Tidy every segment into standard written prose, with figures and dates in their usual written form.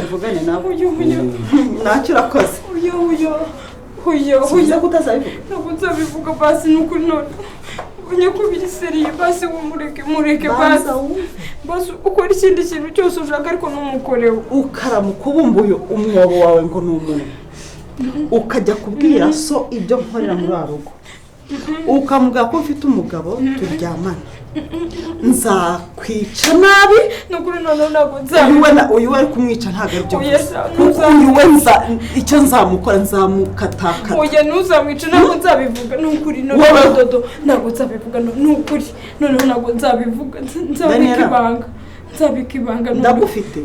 Vugane nawe. Ntacyo urakoze. Uza kutazabivuga. Ntabwo nzabivuga basi n'ukuri none. Unyakubiri seriye basi mureke basi. Basi ukora ikindi kintu cyose ushaka ariko numukoreho. Ukaramuka ubumbuye umwobo wawe ngo numuntu. Ukajya kubwira so ibyo nkorera muri arugo. Ukamuga ko mfite umugabo turyamana. Nzakwica nabi n'ukuri none ntabwo nzabivuga. Uyu wari kumwica ntago ari byo. Uyu we icyo nzamukora nzamukatakata. Oya ntuzamwica ntabwo nzabivuga n'ukuri none dodo ntabwo nzabivuga n'ukuri none ntabwo nzabivuga nzabika ibanga ndagufite.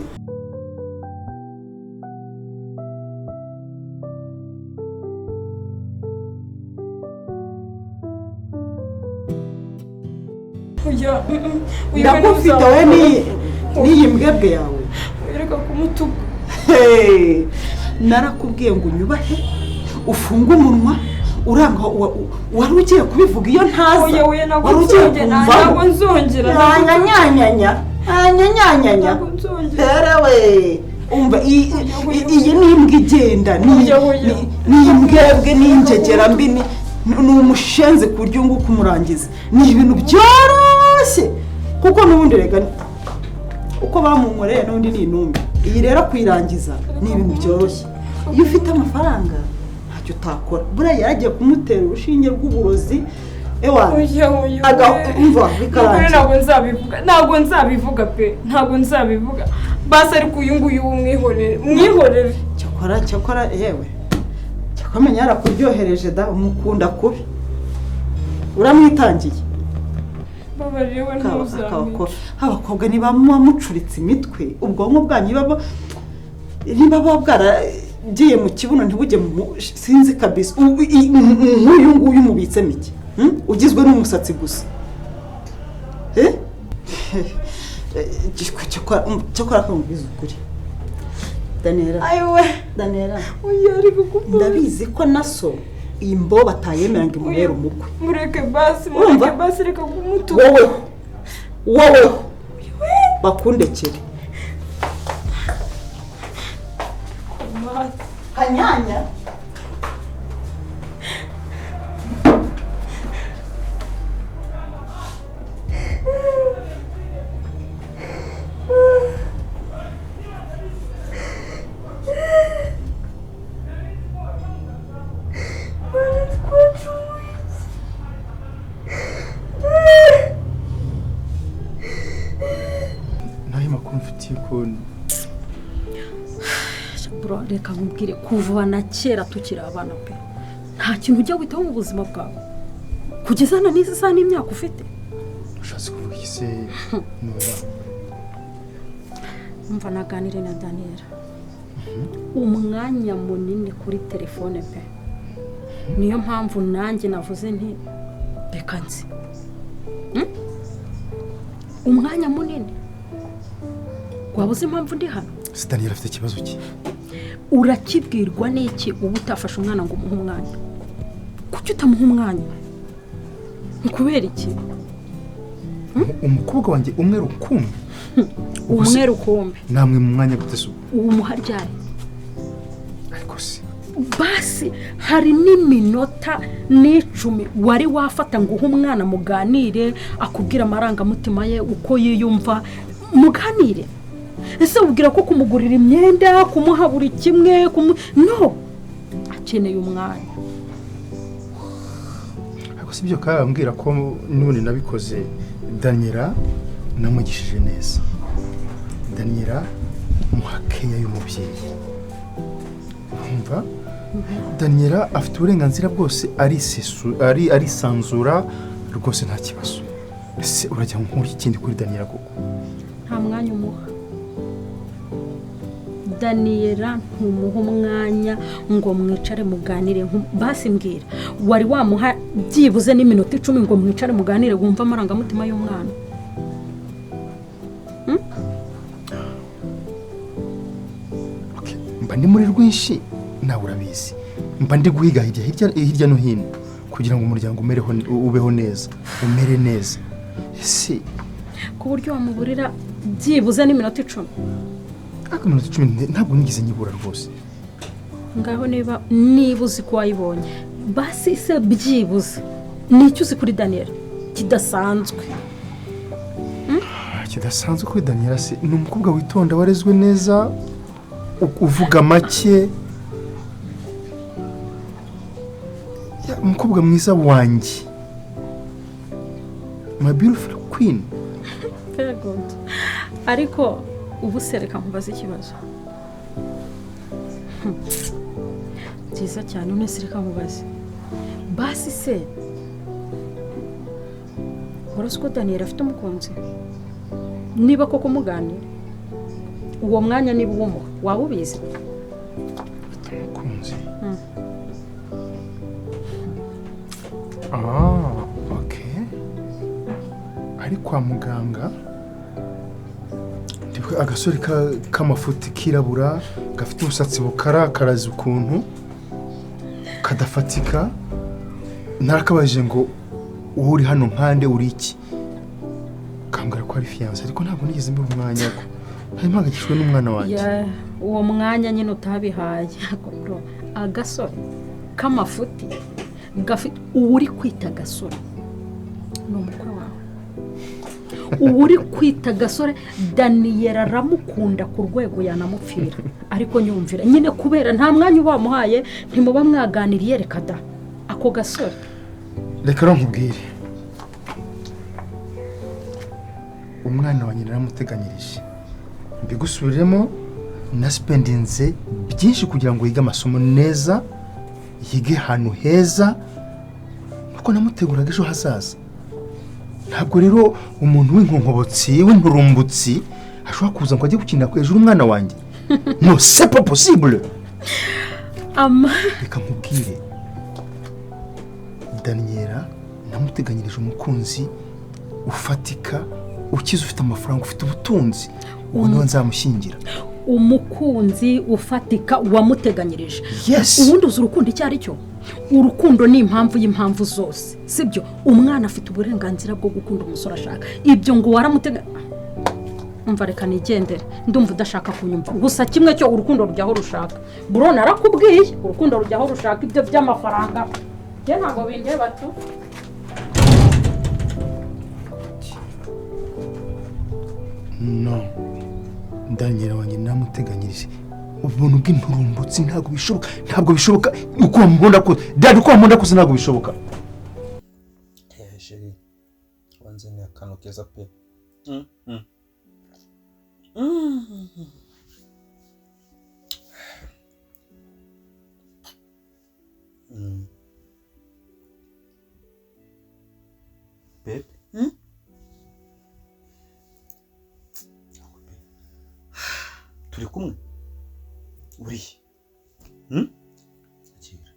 Ndagufite we n'iyi mbwebwe yawe. Reka kumutuka. Narakubwiye ngo unyubahe ufunge umunwa uranga wari ugiye kubivuga iyo ntaza. Oya ntabwo nzongera. Nyanyanyanya. Terewe. Umva iyi ni imbwa igenda ni imbwebwe n'injegera mbi ni umushenze kuryo ngo kumurangiza. Ni ibintu byoroshye kuko nubundi rega uko bamunkoreye n'undi ni intumbi. Iyi rero kwirangiza ni ibintu byoroshye. Iyo ufite amafaranga ntacyo utakora. Buriya yaragiye kumutera urushinge rw'uburozi. Umva bikarangira. Ntabwo nzabivuga pe. Ntabwo nzabivuga. Basi ariko uyu nguyu mwihorere. Cyakora yewe. Cyakamenya yarakuryohereje da umukunda kubi. Uramwitangiye. Babariwe ntuzamwica. Abakobwa niba mucuritse imitwe ubwonko bwanyu niba bwaragiye mu kibuno ntibujye sinzi kabisa. Uyu nguyu mubitsemo iki? Ugizwe n'umusatsi gusa. Cyakora kumubwiza ukuri. Daniella. Ndabizi ko naso imbo batayemera ngo imubere umukwe. Mureke basi reka kumutuka. Wowe bakundekere. Kanyanya. Bro, reka nkubwire kuva na kera tukiri abana pe. Nta kintu ujya witaho mu buzima bwawe. Kugezana n'izi saa n'imyaka ufite. Ushatse kuvuga iki se? Umva naganire na Daniella. Umwanya munini kuri telefone pe. Niyo mpamvu nanjye navuze nti reka nzi. Umwanya munini. Wabuze impamvu ndi hano? Daniella afite ikibazo ki? Urakibwirwa n'iki ubu utafashe umwana ngo umuhe umwanya? Kuki utamuha umwanya? Nkubera iki? Umukobwa wanjye umwe rukumbi. Umwe rukumbi. Namwe mu mwanya gutesu. Ubu muharyari. Ariko se basi hari n'iminota n'icumi wari wafata ngo uhe umwana muganire akubwira amarangamutima ye uko yiyumva muganire. Ese ubwira ko kumugurira imyenda kumuha buri kimwe no akeneye umwanya. Ariko sibyo kambwira ko none nabikoze. Daniella namugishije neza. Daniella muhakeya y'umubyeyi. Umva Daniella afite uburenganzira bwose ari sanzura rwose nta kibazo. Ese urajya nk'uri ikindi kuri Daniella koko? Nta mwanya umuha. Daniella ntumuha umwanya ngo mwicare muganire. Basi mbwira wari wamuha byibuze n'iminota 10 ngo mwicare muganire wumva amarangamutima y'umwana? Okay, mba ndi muri rwinshi nawe urabizi. Mba ndi guhiga hirya no hino kugira ngo umuryango ubeho neza, umere neza. ese ku buryo wamuburira byibuze n'iminota 10 akaminota 10 ntabwo nigeze nyibura rwose ngaho niba uzi ko wayibonye basi se byibuze nicyo uzi kuri Daniel kidasanzwe kidasanzwe kuri Daniela se ni umukobwa witonda warezwe neza uvuga make umukobwa mwiza wanjye my beautiful queen. Very good. Ariko ubu sereka nkubaza ikibazo cyiza cyane unesereka nkubaza basi se Horosco Daniel afite umukunzi niba koko muganira uwo mwanya niba uwo waba ubizi umukunzi okay ari kwa muganga ndiko agasore k'amafuti kirabura gafite umusatsi bukarakaraza ukuntu kadafatika narakabaje ngo uri hano nkande uri iki kambwira ko ari fiance ariko ntabwo nigeze mbura umwanya ko mpagakishwe n'umwana wanjye uwo mwanya nyine utabihaye bro agasore k'amafuti gafite uri kwita gasore no mukwe wawe uri kwita gasore Daniel aramukunda ku rwego yanamupfira ariko nyumvira nyine kubera nta mwanya ubamuhaye ntimuba mwaganiriye reka da ako gasore reka nkubwire umwana wanjye naramuteganyirije mbigusubiremo na spendinze byinshi kugira ngo yige amasomo neza yige ahantu heza nuko namuteguraga ejo hazaza ntabwo rero umuntu w'inkonkobotsi w'inturumbutsi ashobora kuza ngo ajye gukinira hejuru umwana wanjye no c'est pas possible reka nkubwire Daniela namuteganyirije umukunzi ufatika ukize ufite amafaranga ufite ubutunzi ubundi nzamushyingira umukunzi ufatika wamuteganyirije yes ubundi uzi urukundo icyo ari cyo urukundo ni impamvu y'impamvu zose sibyo umwana afite uburenganzira bwo gukunda umusore ashaka ibyo ngo waramutega umva reka nigendere ndumva udashaka kunyumva gusa kimwe cyo urukundo rujyaho rushaka bro narakubwiye urukundo rujyaho rushaka ibyo by'amafaranga je ntabwo bindeba tu no Daniel wanjye namuteganyirije ubuntu bw'inturumbutsi ntabwo bishoboka uko wamubona ko dad uko wamubona ko ntabwo bishoboka chérie wanze ni akantu keza pe babe turi kumwe uri akira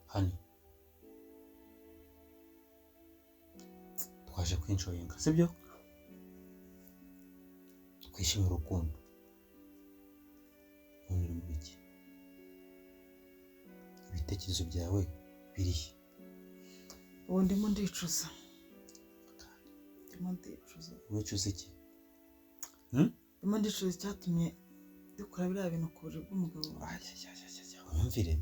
hani twaje kwinshoyinga sibyo twishimira urukundo muri biki ibitekerezo byawe birihe ubundi ndimo ndicuza wicuza iki ndimo ndicuza icyatumye dukora biriya bintu ku buryo bw'umugabo wumvire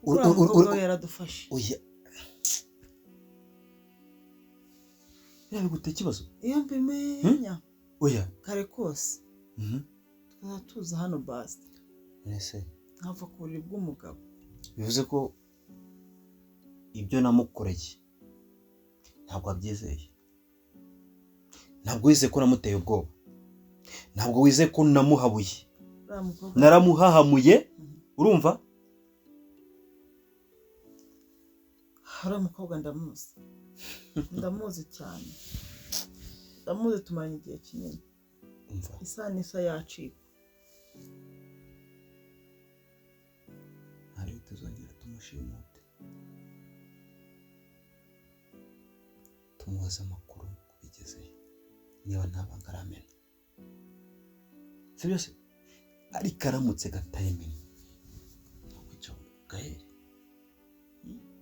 urwo yaradufashe oya biriya bigute ikibazo iyo mbimenya oya kare kose tukazatuza hano basi ese nkava ku buryo bw'umugabo bivuze ko ibyo namukoreye ntabwo abyizeye ntabwo wize ko namuteye ubwoba ntabwo wize ko namuhabuye naramuhahamuye urumva hari umukobwa ndamuzi cyane ndamuzi tumaranye igihe kinini umva isa n'isa yacika hari tuzongera tumushimute tumubaza amakuru kubigezeyo niba ntabanga aramena si byose ariko aramutse gatayimini nakwica Gaël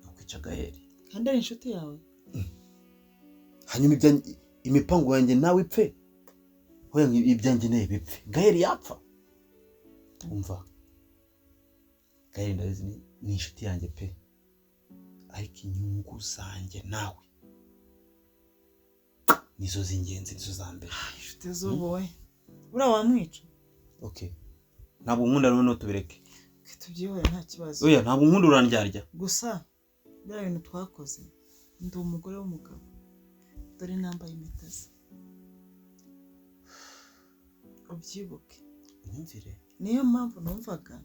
nakwica Gaël kandi ari inshuti yawe hanyuma imipango yanjye nawe ipfe hoya ibyanjye naye bipfe Gaël yapfa umva Gaël ndazi ni inshuti yanjye pe ariko inyungu zanjye nawe nizo zingenzi nizo zambere inshuti z'uboye ura wamwica okay ntabwo nkunda none tubireke tubyihore nta kibazo oya ntabwo nkunda urandyarya gusa bya bintu twakoze ndi umugore w'umugabo dore nambaye impeta ze ubyibuke unyumvire niyo mpamvu numvaga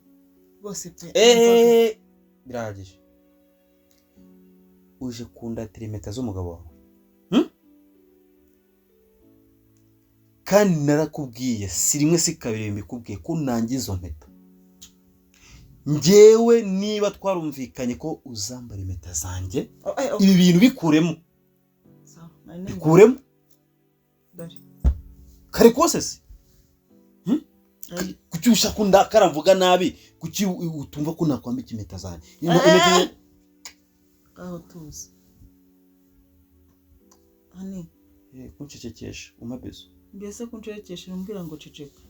bose pe birahagije uje kundatira impeta z'umugabo wawe kandi narakubwiye si rimwe si kabiri mbikubwiye ko nangiza izo mpeta njyewe niba twarumvikanye ko uzambara impeta zanjye ibi bintu bikuremo bikuremo kare kose se kuki ushaka undakara mvuga nabi kuki utumva ko nakwambika impeta zanjye aho tuzi hani kunshekekesha umabezo mbese kunshekekesha umbwira ngo ceceka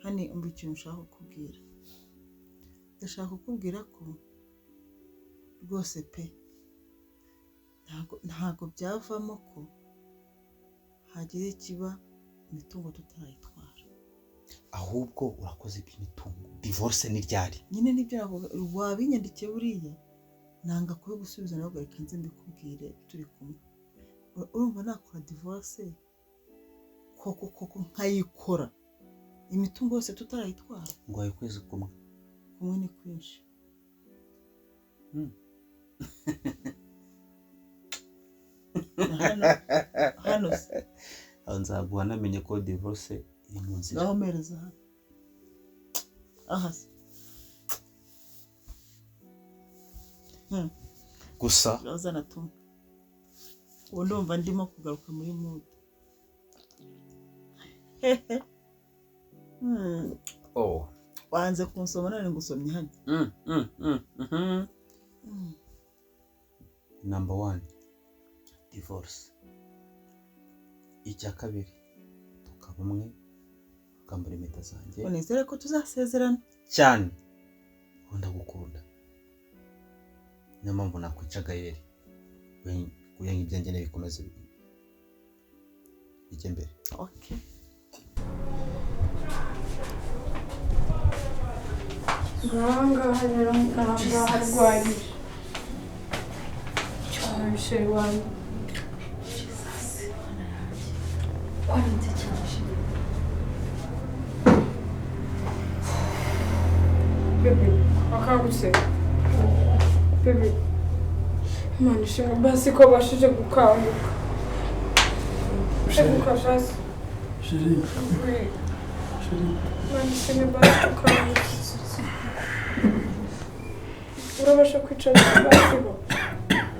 hani umva ikintu ushaka kukubwira ndashaka kukubwira ko rwose pe ntago byavamo ko hagira ikiba imitungo tutarayitwara ahubwo urakoze iby'imitungo divorce ni ryari nyine nibyo wabinyandikiye buriya nanga kuba gusubiza nawe reka nze mbikubwire turi kumwe urumva nakora divorce koko nkayikora imitungo yose tutarayitwara ngo ayikweze kumwe ni kwinshi hano nzaguha namenye ko divorce iri mu nzira aho mereza hano aha gusa uzana tumwe ubu ndumva ndimo kugaruka muri mood wanze kunsoma none ngusomye hano number 1 divorce icya kabiri tukaba umwe ukambara impeta zanjye unizere ko tuzasezerana cyane ndagukunda niyo mpamvu nakwica Gaël kugira ngo ibyanjye bikomeze bijye mbere okay ngaha rero ngaha arwaye cyane sheri wanjye warinze cyane bebe akangutse bebe Imana ishimwe basi ko bashije gukanguka gukanguka basi Chérie Imana ishimwe basi gukanguka urabasha kwicara basi bo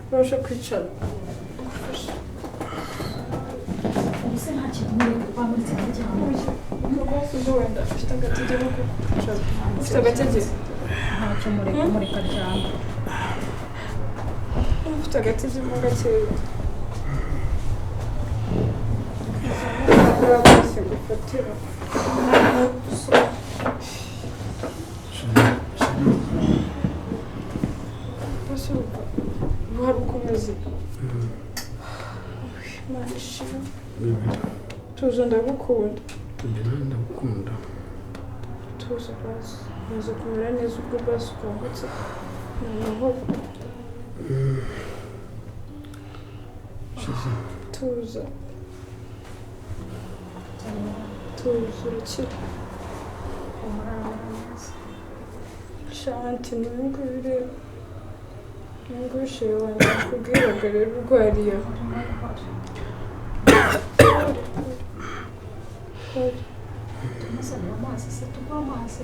urabasha kwicara ubuse nta kintu muri bamuritse cyane rwose uzi wenda ufite agategeko ko kwicara ufite agategeko ntacyo mureka ryamba ufite agategeko gakeya basi gufatira basi buhari ukomeze Imana ishimwe tuza ndagukunda ndagukunda tuza basi maze kumera neza ubwo basi ukangutse noneho tuza urakira shanti nubwo bireba nubwo bishoye wanjye kubwiraga rero urwariye tumusabira amazi se tugwa amazi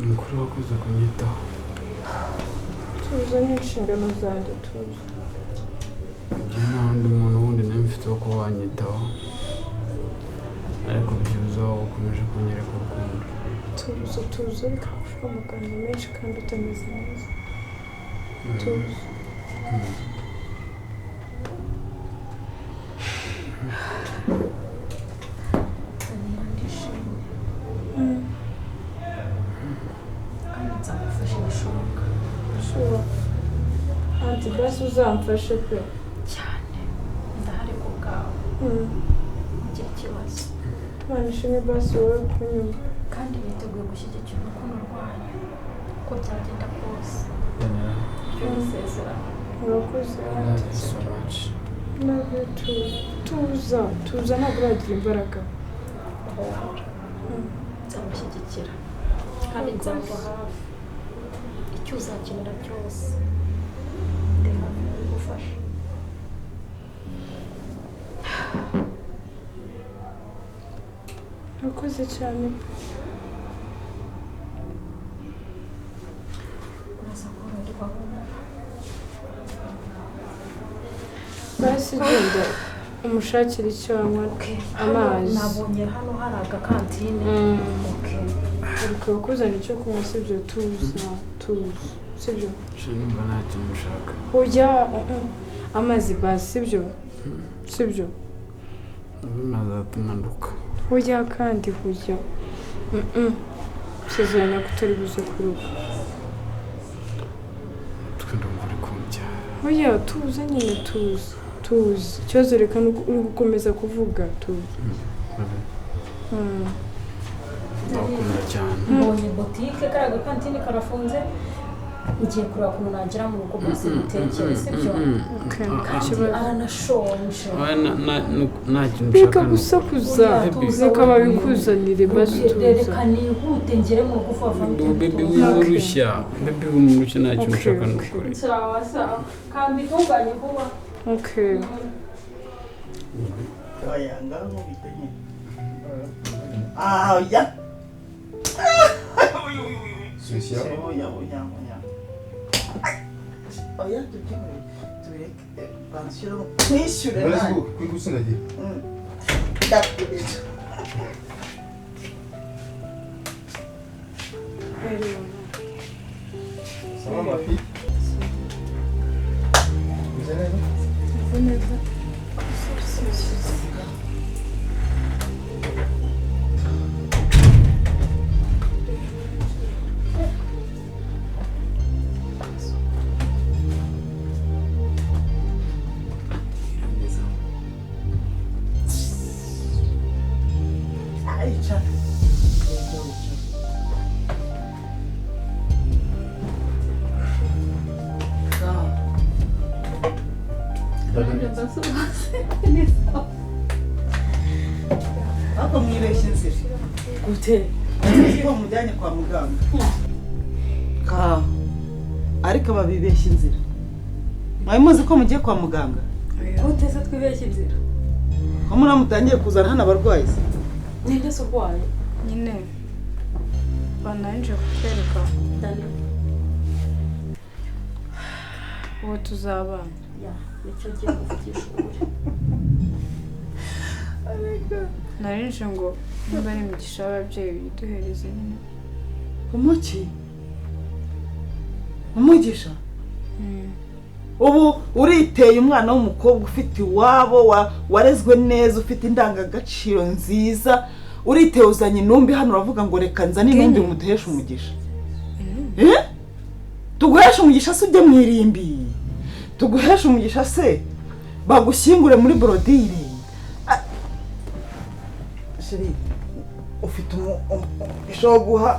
Mukuru wakoze kunyitaho. Tuza n'inshingano zanjye tuza. Njye nta wundi muntu wundi nawe mfite wo kuba wanyitaho. Ariko byibuze wowe ukomeje kunyereka urukundo. Tuza reka kuvuga amagambo menshi kandi utameze neza. Tuza. Anti basi uzamfashe pe cyane ndahari ku bwawe igihe kibazo Mana ishimwe basi wowe kunyuma kandi biteguye gushyigikira urukundo rwanyu uko byagenda kose byo bisezerano urakoze Love you so much. love you too tuza ntabwo uragira imbaraga nzamushyigikira kandi nzamuba hafi icyo uzakenera cyose ndi hafi kugufasha urakoze cyane uraza koroherwa basi genda umushakira icyo anywa amazi nabonye hano hari agakantine ariko kuzana icyo kunywa sibyo tuza sibyo Je numva nta kintu ushaka. ujya amazi basi sibyo Bimaze atuma nduka. ujya kandi kujya sezeranya ko utari buze kuruka Ndumva uri kumbyara. ujya tuza nyine tuza ikibazo reka uri gukomeza kuvuga tuza Ndakunda cyane. mbonye botike kariya agakantine karafunze ngiye kureba ukuntu nagera mu rugo bose bitekere sibyo kandi aranashonje Nta kintu reka ushaka. gusakuza reka babikuzanire basi tuza reka nihute ngere mu rugo vuba vuba Baby w'urushya. Baby w'urushya nta kintu ushaka n'ukuri. sawa kandi itunganye vuba okay oya ngaho bitenye oya Sucia. oya tubireke banshyiraho mwishyure Uretse nawe ko kwigusindagiye. ndakubita Sawa mafi. Mzee ayica ariko mwibeshye inzira gute ko mujyanye kwa muganga ariko babibeshye inzira mwari muzi ko mugiye kwa muganga gute se twibeshye inzira ko munamutangiye kuzana hano abarwayi se ninde se urwaye nyine bananje kukwereka Daniel uwo tuzabana ya nicyo giye kuvugisha ukuri narinje ngo niba ari imigisha y'ababyeyi biduhereze nyine umuki umugisha ubu uriteye umwana w'umukobwa ufite iwabo warezwe neza ufite indangagaciro nziza uriteye uzanye intumbi hano uravuga ngo reka nzane intumbi muduheshe umugisha tuguheshe umugisha se ujye mu irimbi tuguheshe umugisha se bagushyingure muri borodire sheri ufite ishobora guha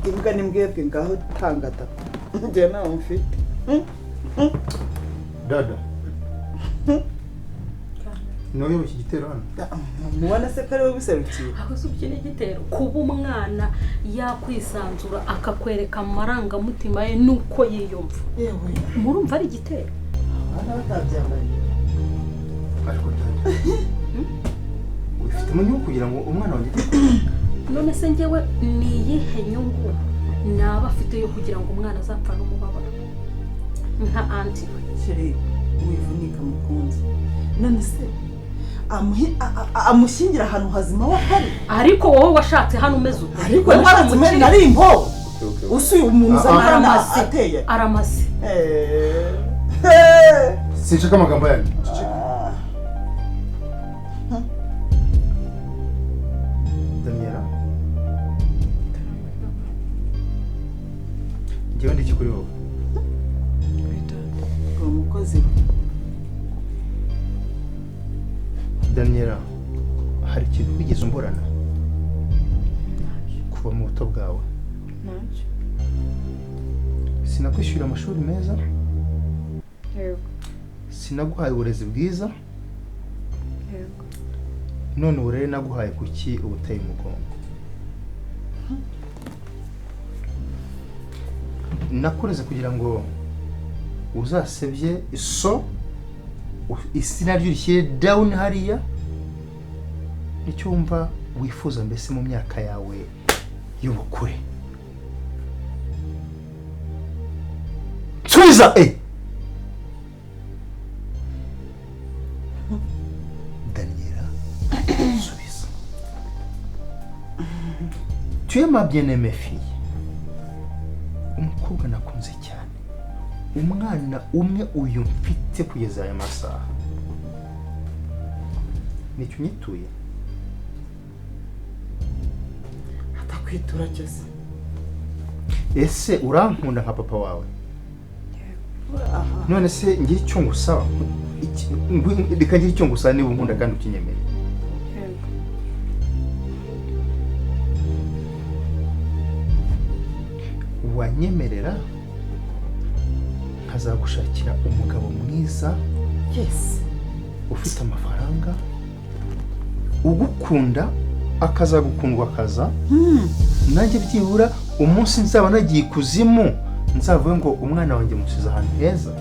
imbwa n'imbwebwe ngaho tangata njye nawe mfite Dada. Noye iki gitero hano. mubona se ko ari we biserukiye aho se ubyo n'igitero kuba umwana yakwisanzura akakwereka amarangamutima ye nuko yiyumva yewe murumva ari igitero abana batabyambaye Ariko dada. Ufite umunyu kugira ngo umwana wanjye none se njyewe ni iyihe nyungu naba afite yo kugira ngo umwana azapfa n'umubabaro nka anti Sheri wivunika mukunzi none se amushingira ahantu hazima wahari ariko wowe washatse hano umeze ute ariko nashatse mwe nari imbo usuye umuntu uzana ateye aramase sinshaka amagambo yanyu Daniela njyewe ndi kuri wowe umukozi Daniela hari ikintu wigeze umburana kuva mu buto bwawe sinakwishyura amashuri meza sinaguhaye uburezi bwiza none uburere naguhaye kuki ubuteye umugongo nakureze kugira ngo uzasebye so isi naryo rishyire down hariya nicyo wumva wifuza mbese mu myaka yawe y'ubukure subiza Daniela subiza tu es ma bien-aimée fille umukobwa nakunze cyane umwana umwe uyu mfite kugeza aya masaha nicyo unyituye atakwitura cyose ese urankunda nka papa wawe none se ngira icyo ngusaba reka ngira icyo ngusaba niba unkunda kandi ukinyemeye wanyemerera nkazagushakira umugabo mwiza ufite amafaranga ugukunda akazagukundwa akaza nanjye byibura umunsi nzaba nagiye ikuzimu nzavuye ngo umwana wanjye musize ahantu heza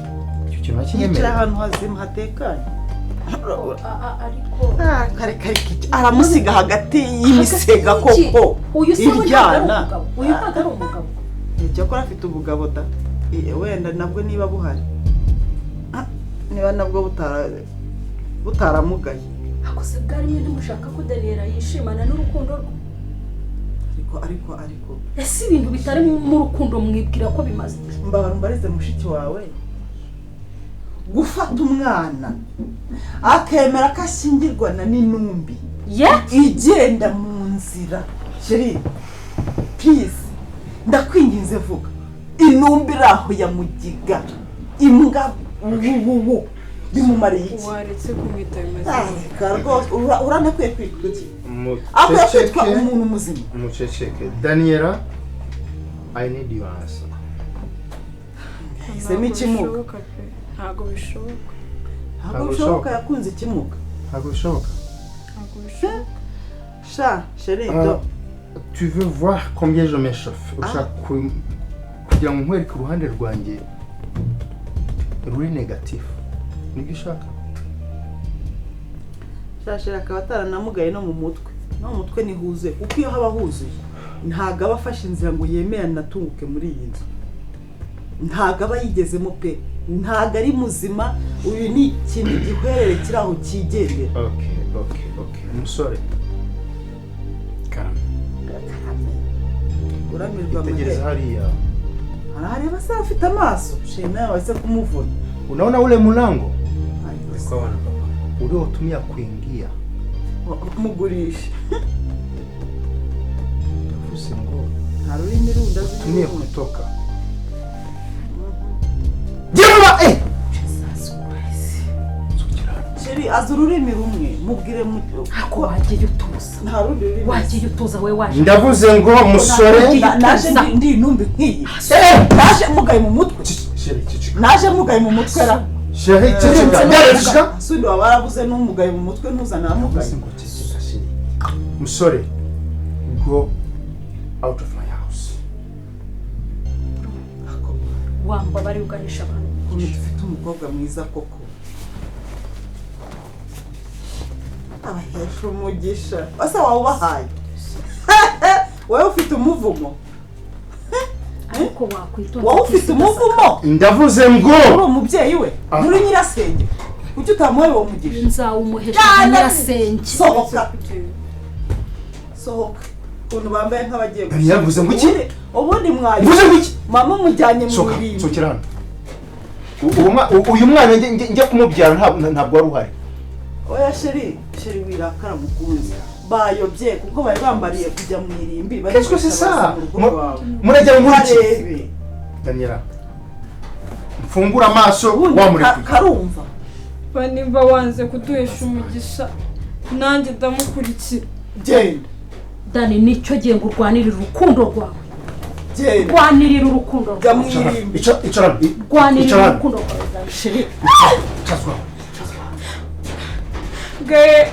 icyo kintu nakinyemerera ahantu hazima hatekanye ariko kare aramusiga hagati y'imisega koko uyu se iryana uyu ntabwo ari umugabo cyakora afite ubugabo da wenda nabwo niba buhari niba nabwo butaramugaye ako se bwari mwe ntimushaka ko Daniela yishimana n'urukundo rwe ariko ese ibintu bitari mu rukundo mwibwira ko bimaze mbarize mushiki wawe gufata umwana akemera ko ashyingirwana n'intumbi igenda mu nzira Sheri please ndakwinginze vuga intumbi iraho ya mugiga imbwa ubu bimumariye iki waretse kumwita bimaze rwose uranakwiye kwitwa iki akwiye kwitwa umuntu muzima umuceceke Daniela I need your answer sema ikimuga ntabwo bishoboka yakunze ikimuga ntabwo bishoboka sha Sheri tu veux voir combien je m'échauffe ushaka kugira ngo nkwereke uruhande rwanjye ruri negatif nibyo ushaka shashira akaba ataranamugaye no mu mutwe ni huzuye kuko iyo haba huzuye ntabwo aba afashe inzira ngo yemerane atunguke muri iyi nzu ntabwo aba yigezemo pe ntabwo ari muzima uyu ni ikintu gihwerere kiri aho cyigendera okay umusore uramirwa tegereza hariya arareba se afite amaso shema yaweze kumuvuna unaona ule mlango uliotumia kuingia mugurisha tafuse ngo harurimi runda tumie kutoka Jema Sheri azururimi rumwe mubwire ako wagiye utuza nta rundi rurimi wagiye utuza we waje ndavuze ngo musore naje ndi intumbi nk'iyi naje mugaye mu mutwe naje mugaye mu mutwe ra Sheri ceceka sundi wabarabuze n'umugaye mu mutwe ntuzana mugaye musore go out of my house wamba bari uganisha abantu ukuntu dufite umukobwa mwiza koko abahesha umugisha basa wawubahaye wowe ufite umuvumo uko wakwitonda wowe ufite umuvumo ndavuze ngo uri umubyeyi we muri nyirasenge ujye utamuhaye uwo mugisha nzawumuhesha nyirasenge sohoka ukuntu bambaye nk'abagiye Daniella mvuze ngo iki ubundi mwayi mvuze ngo iki mama mujyanye mu soka bibindi sokera hano uyu mwana njye kumubyara ntabwo wari uhari oya sheri wirakara mukunzi bayobye kuko bari bambariye kujya mu irimbi bari Qu'est-ce que c'est ça murajya muri iki Daniella mfungura amaso wamurekuye karumva nimba wanze kuduhesha umugisha nanjye ndamukurikira genda Dani nicyo gihe ngo urwanirire urukundo rwawe genda rwanirira urukundo jya rwawe mu irimbi icara rwanirira urukundo rwawe sheri icara gaye